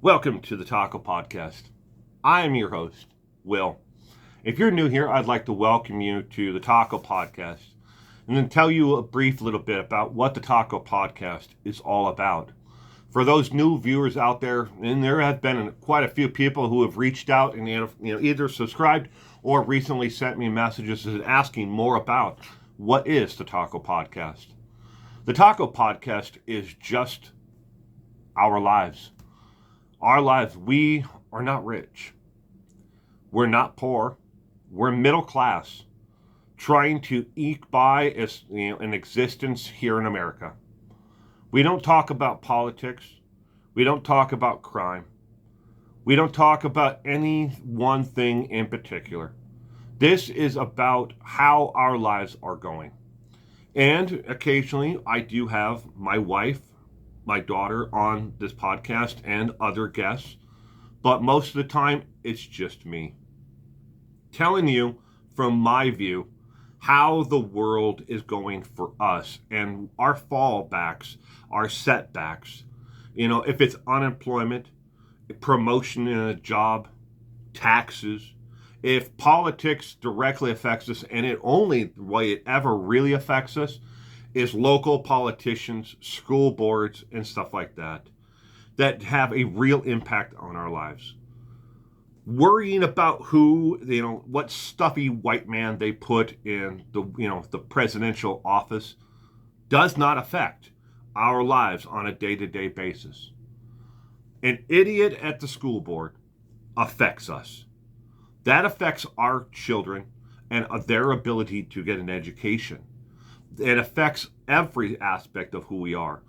Welcome to the Taco Podcast. I am your host, Will. If you're new here, I'd like to welcome you to the Taco Podcast and then tell you a brief little bit about what the Taco Podcast is all about. For those new viewers out there, and there have been quite a few people who have reached out and either subscribed or recently sent me messages asking more about what is the Taco Podcast. The Taco Podcast is just our lives. Our lives, we are not rich. We're not poor. We're middle class, trying to eke by an existence here in America. We don't talk about politics. We don't talk about crime. We don't talk about any one thing in particular. This is about how our lives are going. And occasionally I do have my wife, my daughter on this podcast and other guests, but most of the time it's just me telling you from my view how the world is going for us and our fallbacks, our setbacks. If it's unemployment, promotion in a job, taxes, if politics directly affects us, and the only way it ever really affects us is local politicians, school boards, and stuff like that have a real impact on our lives. Worrying about what stuffy white man they put in the presidential office does not affect our lives on a day-to-day basis. An idiot at the school board affects us. That affects our children and their ability to get an education. It affects every aspect of who we are.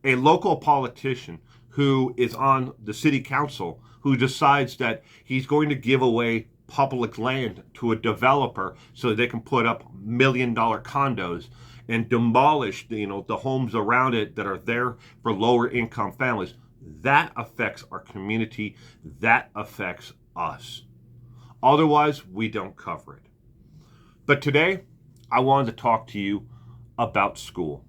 A local politician who is on the city council who decides that he's going to give away public land to a developer so they can put up $1 million condos and demolish the homes around it that are there for lower income families. That affects our community. That affects us. Otherwise, we don't cover it. But today, I wanted to talk to you about school.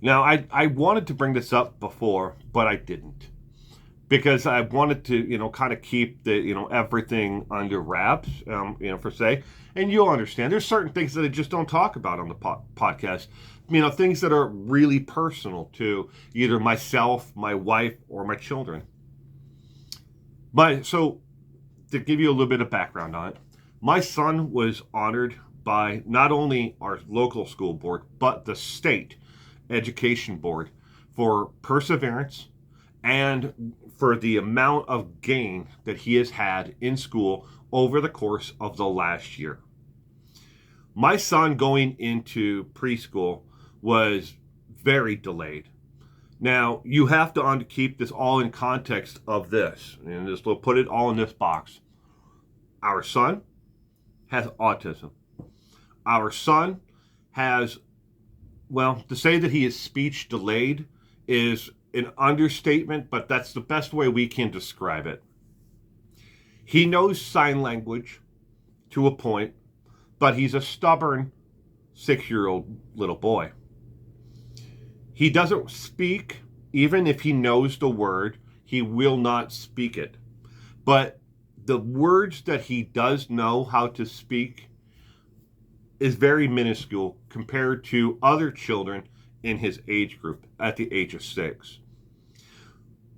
Now, I wanted to bring this up before, but I didn't. Because I wanted to, kind of keep the, everything under wraps, per se. And you'll understand, there's certain things that I just don't talk about on the podcast. Things that are really personal to either myself, my wife, or my children. So, to give you a little bit of background on it, my son was honored by not only our local school board, but the state education board for perseverance and for the amount of gain that he has had in school over the course of the last year. My son going into preschool was very delayed. Now, you have to keep this all in context of this, and just put it all in this box. Our son has autism. Our son has, to say that he is speech delayed is an understatement, but that's the best way we can describe it. He knows sign language to a point, but he's a stubborn 6-year-old little boy. He doesn't speak, even if he knows the word, he will not speak it. But the words that he does know how to speak is very minuscule compared to other children in his age group at the age of 6.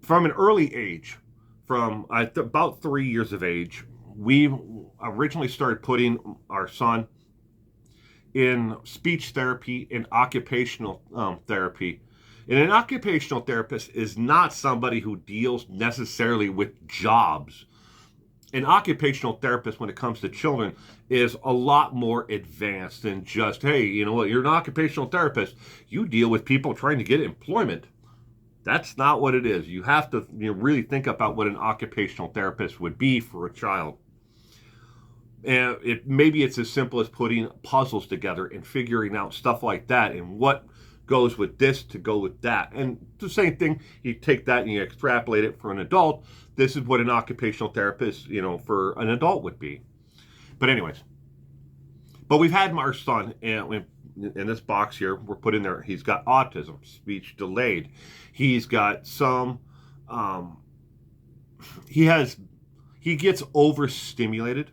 From an early age, from about 3 years of age, we originally started putting our son in speech therapy and occupational therapy. And an occupational therapist is not somebody who deals necessarily with jobs. An occupational therapist, when it comes to children, is a lot more advanced than just, hey, you're an occupational therapist. You deal with people trying to get employment. That's not what it is. You have to really think about what an occupational therapist would be for a child. And maybe it's as simple as putting puzzles together and figuring out stuff like that and what goes with this to go with that. And the same thing, you take that and you extrapolate it for an adult. This is what an occupational therapist, for an adult would be. But anyways, we've had our son in this box here, we're put in there, he's got autism, speech delayed. He's got some um, he gets overstimulated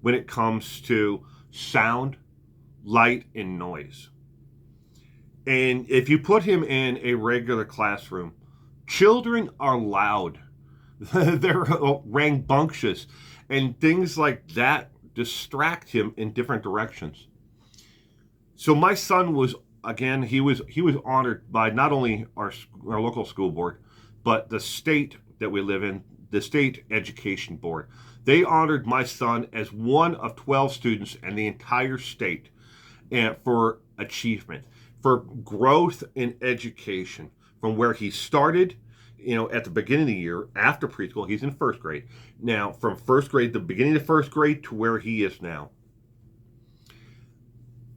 when it comes to sound, light, and noise. And if you put him in a regular classroom, children are loud. They're rambunctious, and things like that distract him in different directions. So my son was, again, he was honored by not only our local school board, but the state that we live in, the state education board. They honored my son as one of 12 students in the entire state for achievement, for growth in education, from where he started, at the beginning of the year after preschool. He's in first grade now, from first grade, the beginning of first grade, to where he is now.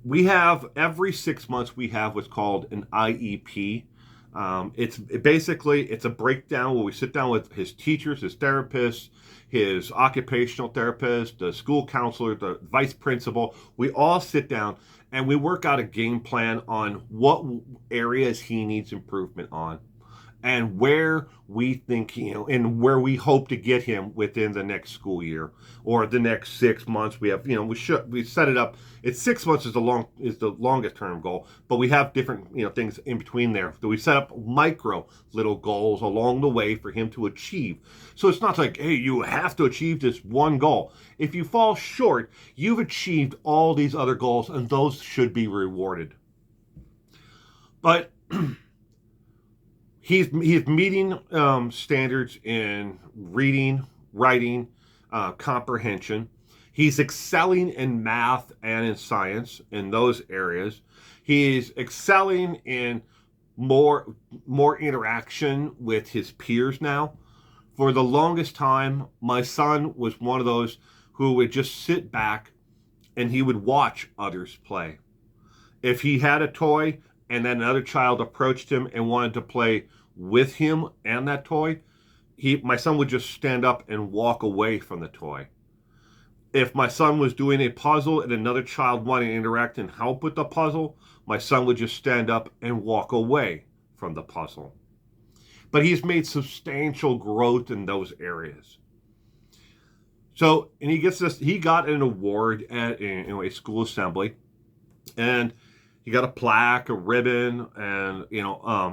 We have, every 6 months, we have what's called an IEP. It's a breakdown where we sit down with his teachers, his therapists, his occupational therapist, the school counselor, the vice principal. We all sit down and we work out a game plan on what areas he needs improvement on, and where we think, and where we hope to get him within the next school year or the next 6 months. We have, we set it up. It's 6 months is the longest term goal, but we have different, things in between there. So we set up micro little goals along the way for him to achieve. So it's not like, hey, you have to achieve this one goal. If you fall short, you've achieved all these other goals, and those should be rewarded. But he's meeting standards in reading, writing, comprehension. He's excelling in math and in science, in those areas. He's excelling in more interaction with his peers now. For the longest time, my son was one of those who would just sit back and he would watch others play. If he had a toy and then another child approached him and wanted to play with him and that toy, my son would just stand up and walk away from the toy. If my son was doing a puzzle and another child wanted to interact and help with the puzzle, my son would just stand up and walk away from the puzzle. But he's made substantial growth in those areas. So, and he got an award at a school assembly, and he got a plaque, a ribbon, and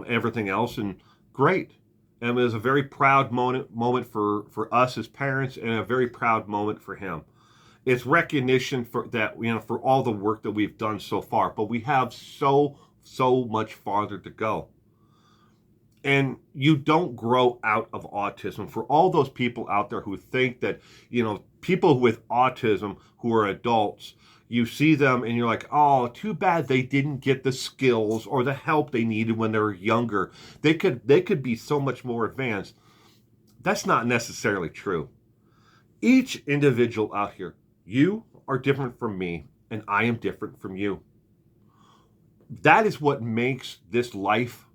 everything else, and great. And it was a very proud moment for us as parents, and a very proud moment for him. It's recognition for that, for all the work that we've done so far, but we have so much farther to go. And you don't grow out of autism. For all those people out there who think that, people with autism who are adults, you see them and you're like, oh, too bad they didn't get the skills or the help they needed when they were younger. They could be so much more advanced. That's not necessarily true. Each individual out here, you are different from me, and I am different from you. That is what makes this life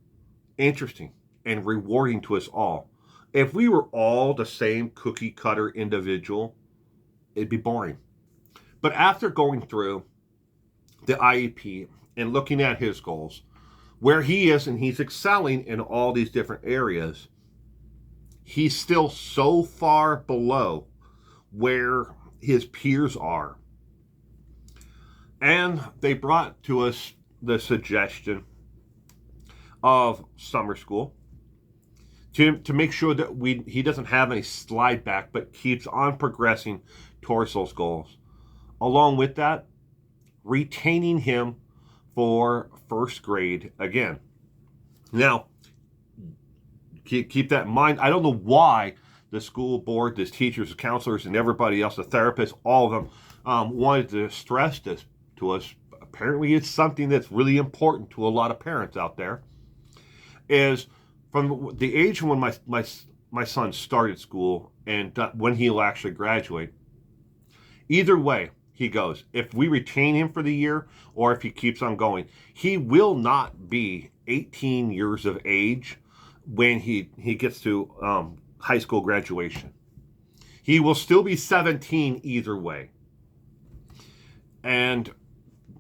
interesting and rewarding to us all. If we were all the same cookie cutter individual, it'd be boring. But after going through the IEP and looking at his goals, where he is, and he's excelling in all these different areas, he's still so far below where his peers are. And they brought to us the suggestion of summer school to make sure that he doesn't have any slide back, but keeps on progressing towards those goals. Along with that, retaining him for first grade again. Now, keep that in mind. I don't know why the school board, the teachers, the counselors, and everybody else, the therapists, all of them, wanted to stress this to us. Apparently, it's something that's really important to a lot of parents out there. Is from the age when my son started school and when he'll actually graduate. Either way he goes, if we retain him for the year or if he keeps on going, he will not be 18 years of age when he gets to high school graduation. He will still be 17 either way. And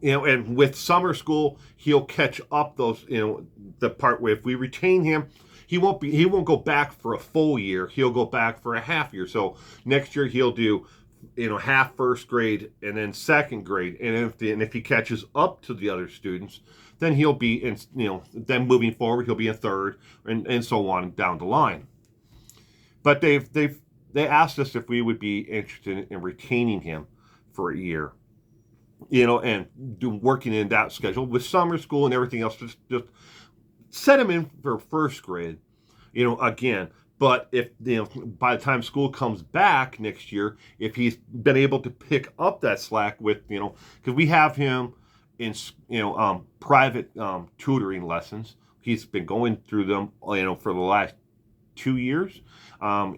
and with summer school, he'll catch up those, the part where if we retain him, he won't go back for a full year. He'll go back for a half year. So next year he'll do, half first grade and then second grade. And if he catches up to the other students, then he'll be in, then moving forward, he'll be in third and so on down the line. But they asked us if we would be interested in retaining him for a year, and working in that schedule with summer school and everything else. Just set him in for first grade, again. But if, by the time school comes back next year, if he's been able to pick up that slack with, because we have him in, private tutoring lessons. He's been going through them, for the last 2 years.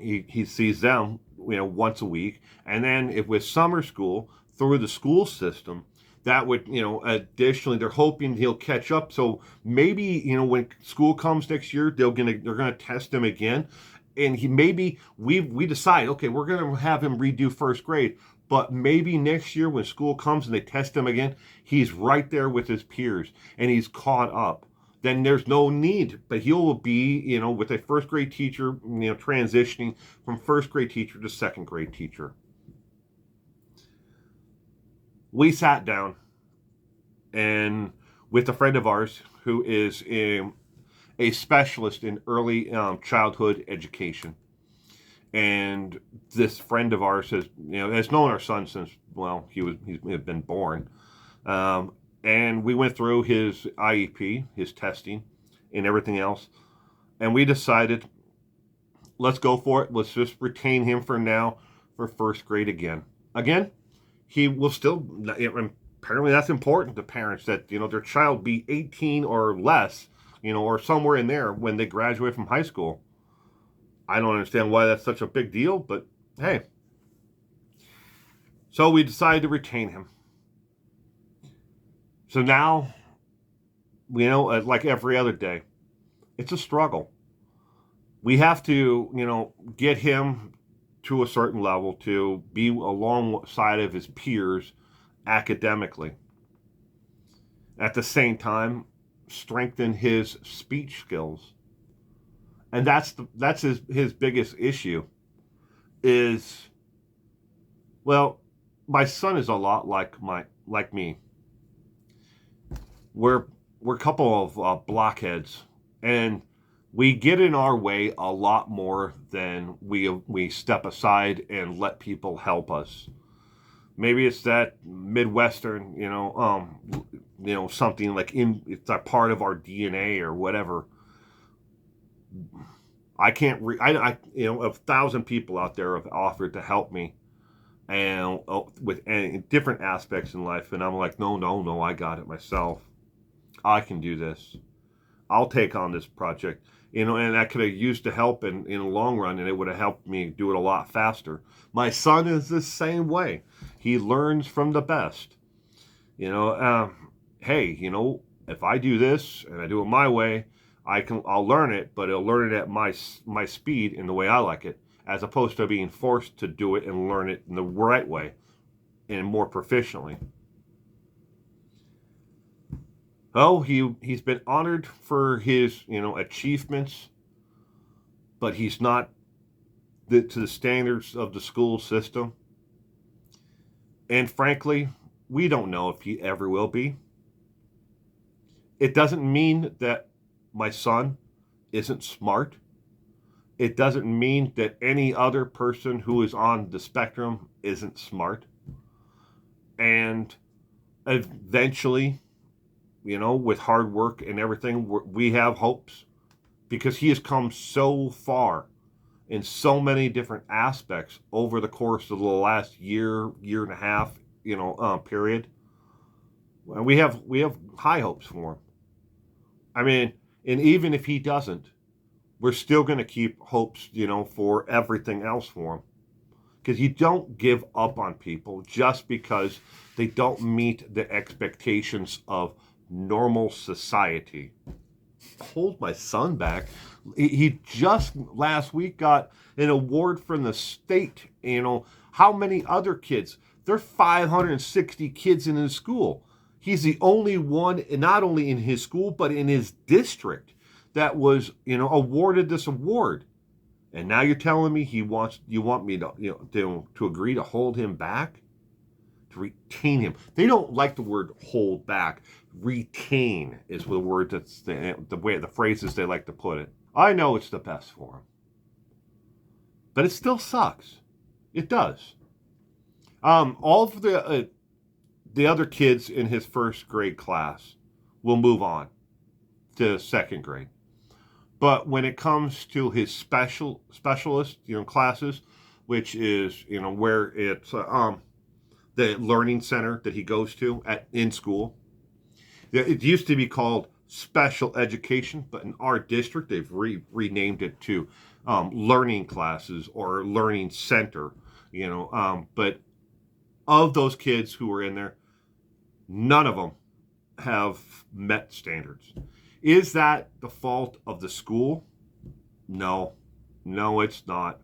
He sees them, once a week. And then if with summer school through the school system, that would, additionally, they're hoping he'll catch up. So maybe, when school comes next year, they're gonna test him again, and we decide, okay, we're gonna have him redo first grade, but maybe next year when school comes and they test him again, he's right there with his peers and he's caught up. Then there's no need, but he'll be, with a first grade teacher, transitioning from first grade teacher to second grade teacher. We sat down and with a friend of ours who is a specialist in early childhood education. And this friend of ours has known our son since, he's been born. And we went through his IEP, his testing, and everything else. And we decided, let's go for it. Let's just retain him for now for first grade again. He will still, apparently that's important to parents that, their child be 18 or less, or somewhere in there when they graduate from high school. I don't understand why that's such a big deal, but hey. So we decided to retain him. So now, like every other day, it's a struggle. We have to, get him to a certain level to be alongside of his peers academically. At the same time, strengthen his speech skills. And that's his biggest issue is, my son is a lot like me. We're a couple of blockheads, and we get in our way a lot more than we step aside and let people help us. Maybe it's that Midwestern, something like it's a part of our DNA or whatever. I can't. 1,000 people out there have offered to help me, and with different aspects in life, and I'm like, no, I got it myself. I can do this. I'll take on this project. And I could have used the help in the long run, and it would have helped me do it a lot faster. My son is the same way. He learns from the best. Hey, if I do this and I do it my way, I'll learn it, but I'll learn it at my speed in the way I like it, as opposed to being forced to do it and learn it in the right way and more proficiently. Oh, he's been honored for his, achievements, but he's not to the standards of the school system. And frankly, we don't know if he ever will be. It doesn't mean that my son isn't smart. It doesn't mean that any other person who is on the spectrum isn't smart. And eventually, with hard work and everything, we have hopes, because he has come so far in so many different aspects over the course of the last year and a half, period. We have high hopes for him. I mean, and even if he doesn't, we're still going to keep hopes, for everything else for him. Because you don't give up on people just because they don't meet the expectations of normal society. Hold my son back. He just last week got an award from the state. How many other kids? There are 560 kids in his school. He's the only one, not only in his school, but in his district, that was, awarded this award. And now you're telling me you want me to, to agree to hold him back, to retain him. They don't like the word hold back. Retain is the word that's the phrases they like to put it. I know it's the best for him, but it still sucks. It does. All of the other kids in his first grade class will move on to second grade. But when it comes to his specialist, classes, which is, where it's the learning center that he goes to in school. It used to be called special education, but in our district, they've renamed it to learning classes or learning center, but of those kids who were in there, none of them have met standards. Is that the fault of the school? No, it's not.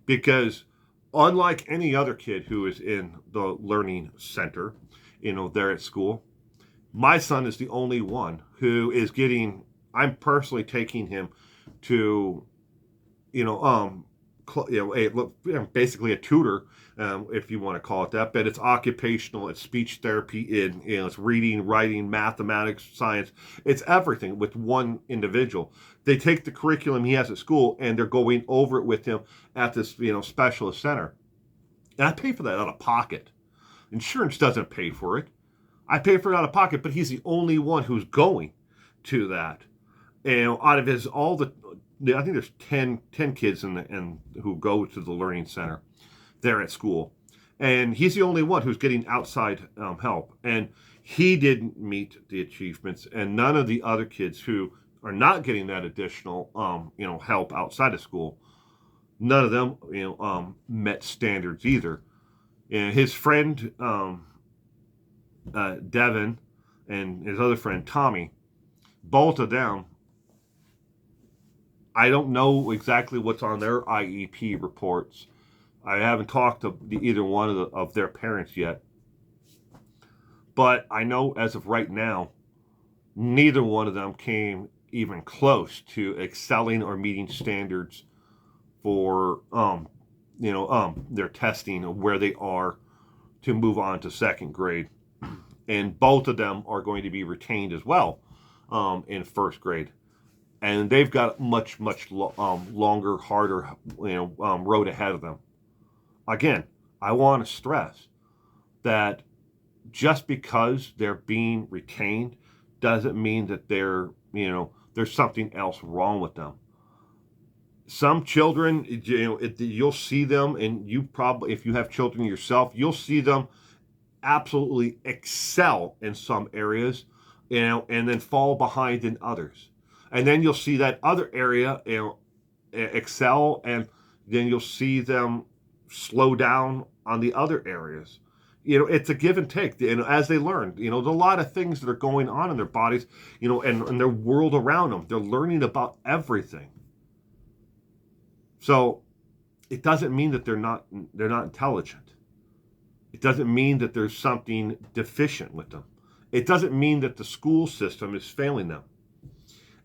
Because unlike any other kid who is in the learning center, there at school, my son is the only one who is I'm personally taking him to, basically a tutor, if you want to call it that, but it's occupational, it's speech therapy, it's reading, writing, mathematics, science, it's everything with one individual. They take the curriculum he has at school and they're going over it with him at this, specialist center. And I pay for that out of pocket. Insurance doesn't pay for it. I pay for it out of pocket, but he's the only one who's going to that. And out of I think there's 10 kids who go to the learning center there at school. And he's the only one who's getting outside help. And he didn't meet the achievements. And none of the other kids who are not getting that additional, help outside of school, none of them, met standards either. And his friend, Devin, and his other friend, Tommy, both of them, I don't know exactly what's on their IEP reports. I haven't talked to either one of their parents yet. But I know as of right now, neither one of them came even close to excelling or meeting standards for their testing of where they are to move on to second grade. And both of them are going to be retained as well in first grade. And they've got much longer, harder, road ahead of them. Again, I want to stress that just because they're being retained doesn't mean that there's something else wrong with them. Some children, you'll see them, and you probably, if you have children yourself, you'll see them absolutely excel in some areas, and then fall behind in others. And then you'll see that other area, excel, and then you'll see them slow down on the other areas. It's a give and take. As they learn, there's a lot of things that are going on in their bodies, and their world around them. They're learning about everything. So it doesn't mean that they're not intelligent. It doesn't mean that there's something deficient with them. It doesn't mean that the school system is failing them.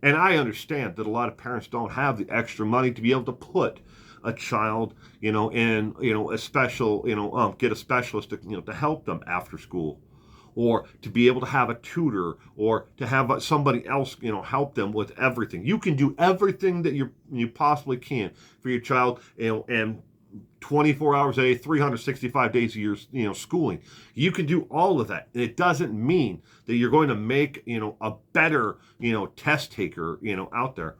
And I understand that a lot of parents don't have the extra money to be able to put a child, in, a special, get a specialist to help them after school, or to be able to have a tutor, or to have somebody else, help them with everything. You can do everything that you possibly can for your child, and 24 hours a day, 365 days a year, schooling. You can do all of that. And it doesn't mean that you're going to make, a better, test taker, out there.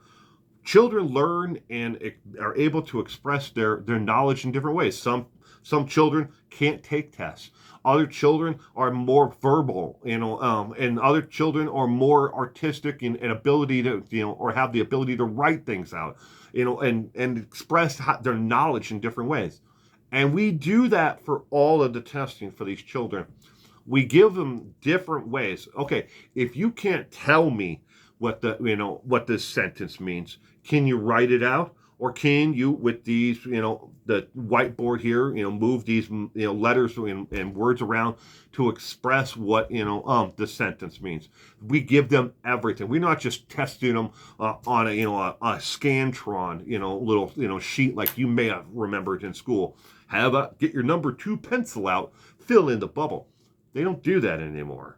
Children learn and are able to express their knowledge in different ways. Some children can't take tests. Other children are more verbal, and other children are more artistic in ability to, or have the ability to write things out, and express their knowledge in different ways. And we do that for all of the testing for these children. We give them different ways. Okay, if you can't tell me what this sentence means, can you write it out? Or can you, with these, the whiteboard here, move these, letters and words around to express what, the sentence means? We give them everything. We're not just testing them on a Scantron, little, sheet like you may have remembered in school. Get your number 2 pencil out, fill in the bubble. They don't do that anymore.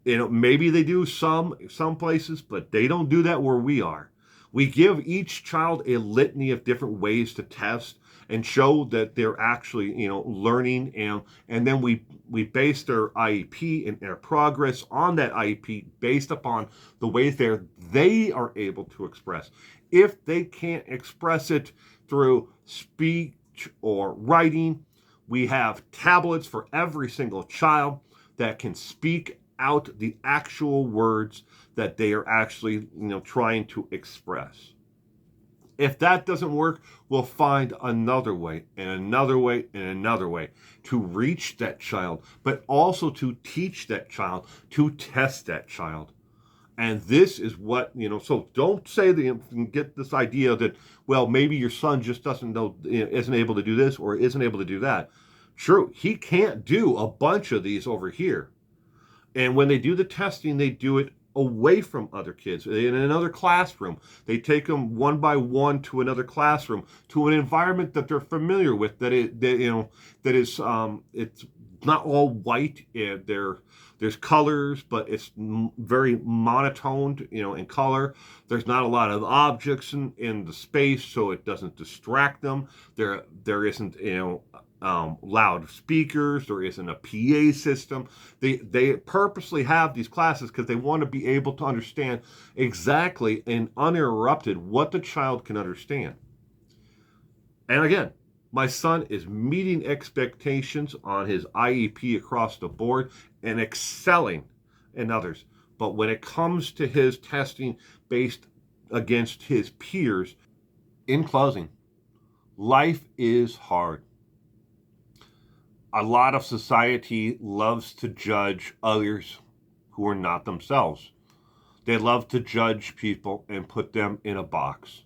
Maybe they do some places, but they don't do that where we are. We give each child a litany of different ways to test and show that they're actually, learning, and then we base their IEP and their progress on that IEP based upon the ways they are able to express. If they can't express it through speech or writing, we have tablets for every single child that can speak out the actual words that they are actually, trying to express. If that doesn't work, we'll find another way and another way and another way to reach that child, but also to teach that child, to test that child. And this is what, so don't say that you get this idea that, well, maybe your son just doesn't know, isn't able to do this or isn't able to do that. True, he can't do a bunch of these over here. And when they do the testing, they do it away from other kids in another classroom. They take them one by one to another classroom, to an environment that they're familiar with. It's not all white. There's colors, but it's very monotoned, in color. There's not a lot of objects in the space, so it doesn't distract them. There isn't, loud speakers. There isn't a PA system. They purposely have these classes because they want to be able to understand exactly and uninterrupted what the child can understand. And again, my son is meeting expectations on his IEP across the board and excelling in others. But when it comes to his testing based against his peers, in closing, life is hard. A lot of society loves to judge others who are not themselves. They love to judge people and put them in a box.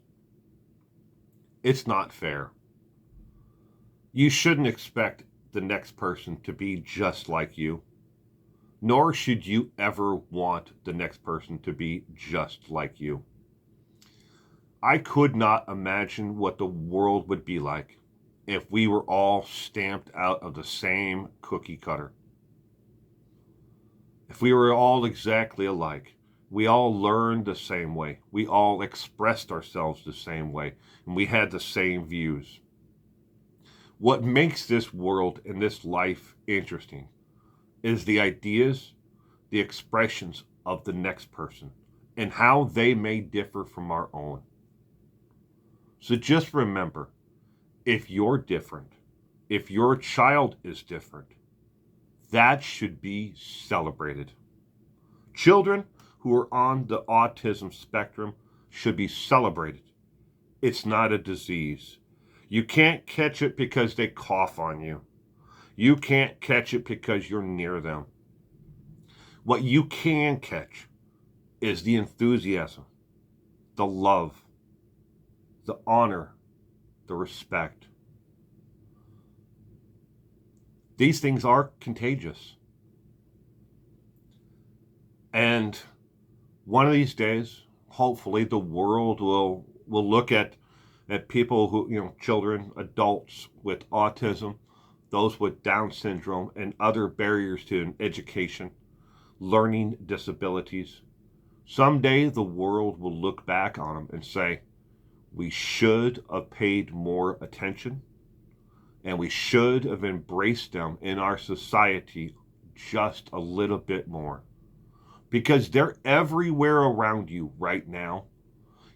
It's not fair. You shouldn't expect the next person to be just like you, nor should you ever want the next person to be just like you. I could not imagine what the world would be like if we were all stamped out of the same cookie cutter. If we were all exactly alike, we all learned the same way, we all expressed ourselves the same way, and we had the same views. What makes this world and this life interesting is the ideas, the expressions of the next person, and how they may differ from our own. So just remember, if you're different, if your child is different, that should be celebrated. Children who are on the autism spectrum should be celebrated. It's not a disease. You can't catch it because they cough on you. You can't catch it because you're near them. What you can catch is the enthusiasm, the love, the honor, the respect. These things are contagious. And one of these days, hopefully, the world will look at people who, children, adults with autism, those with Down syndrome, and other barriers to education, learning disabilities. Someday the world will look back on them and say, we should have paid more attention, and we should have embraced them in our society just a little bit more. Because they're everywhere around you right now.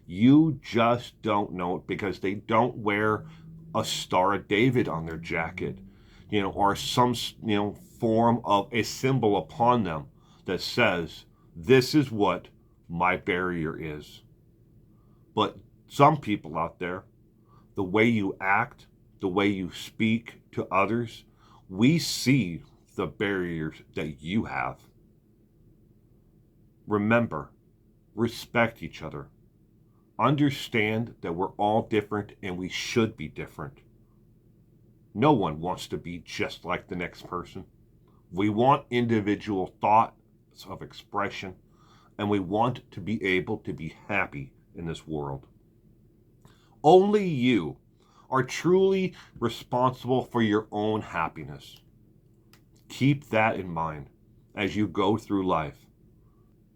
You just don't know it because they don't wear a Star of David on their jacket, or some, form of a symbol upon them that says, this is what my barrier is. But some people out there, the way you act, the way you speak to others, we see the barriers that you have. Remember, respect each other. Understand that we're all different and we should be different. No one wants to be just like the next person. We want individual thoughts of expression, and we want to be able to be happy in this world. Only you are truly responsible for your own happiness. Keep that in mind as you go through life.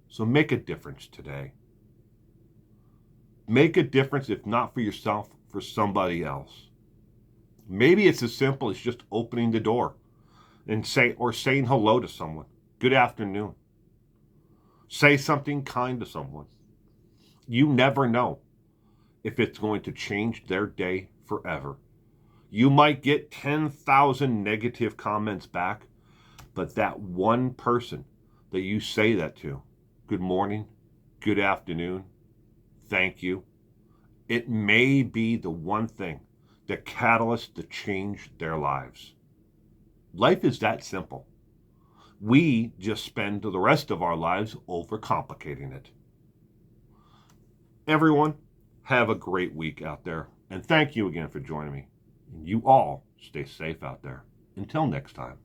So make a difference today. Make a difference, if not for yourself, for somebody else. Maybe it's as simple as just opening the door and saying hello to someone. Good afternoon. Say something kind to someone. You never know if it's going to change their day forever. You might get 10,000 negative comments back, but that one person that you say that to, good morning, good afternoon, thank you, it may be the one thing, the catalyst to change their lives. Life is that simple. We just spend the rest of our lives overcomplicating it. Everyone, have a great week out there. And thank you again for joining me. And you all stay safe out there. Until next time.